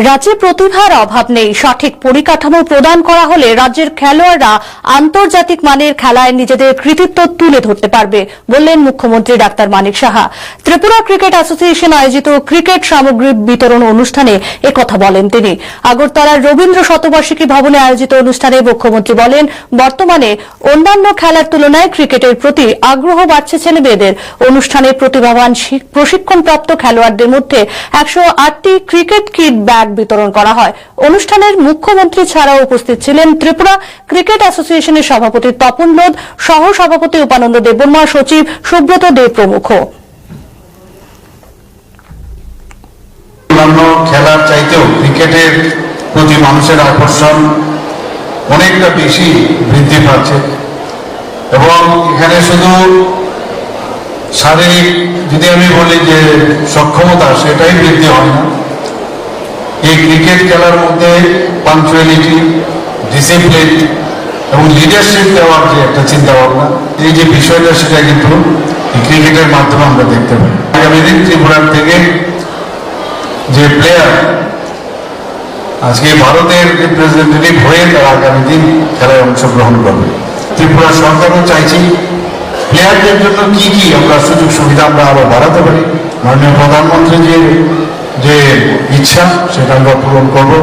রাজ্যে প্রতিভার অভাব নেই, সঠিক পরিকাঠামো প্রদান করা হলে রাজ্যের খেলোয়াড়রা আন্তর্জাতিক মানের খেলায় নিজেদের কৃতিত্ব তুলে ধরতে পারবে বললেন মুখ্যমন্ত্রী doctor Manik Saha. Tripura cricket association আয়োজিত ক্রিকেট সামগ্রী বিতরণ অনুষ্ঠানে একথা বলেন তিনি। আগরতলার রবীন্দ্র শতবার্ষিকী ভবনে আয়োজিত অনুষ্ঠানে মুখ্যমন্ত্রী বলেন, বর্তমানে অন্যান্য খেলার তুলনায় ক্রিকেটের প্রতি আগ্রহ বাড়ছে ছেলেমেয়েদের। অনুষ্ঠানে প্রতিভাবান প্রশিক্ষণপ্রাপ্ত খেলোয়াড়দের মধ্যে 108টি ক্রিকেট কিট ব্যাগ বিতরণ করা হয়। অনুষ্ঠানের মুখ্যমন্ত্রী ছাড়াও উপস্থিত ছিলেন ত্রিপুরা ক্রিকেট অ্যাসোসিয়েশনের সভাপতি তপন লোধ, সহ সভাপতি উপানন্দ দেববর্মা, সচিব সুব্রত দে প্রমুখ। অন্যান্য খেলার চাইতেও ক্রিকেটের প্রতি মানুষের আকর্ষণ অনেকটা বেশি বৃদ্ধি পাচ্ছে এবং এখানে শুধু শারীরিক যদি আমি বলি যে সক্ষমতা সেটাই বৃদ্ধি হয় না, এই ক্রিকেট খেলার মধ্যে পাঞ্চুয়ালিটি, ডিসিপ্লিন এবং লিডারশিপ দেওয়ার যে একটা চিন্তা ভাবনা, এই যে বিষয়টা সেটা কিন্তু ক্রিকেটের মাধ্যমে আমরা দেখতে পাই। আগামী দিন ত্রিপুরার থেকে যে প্লেয়ার আজকে ভারতের রিপ্রেজেন্টেটিভ হয়ে তারা আগামী দিন খেলায় অংশগ্রহণ করবে। ত্রিপুরা সরকারও চাইছি প্লেয়ারদের জন্য কি কি আমরা সুযোগ সুবিধা আমরা আরো বাড়াতে পারি। মাননীয় প্রধানমন্ত্রীর যে ইচ্ছা সেটা আমরা পূরণ করবো।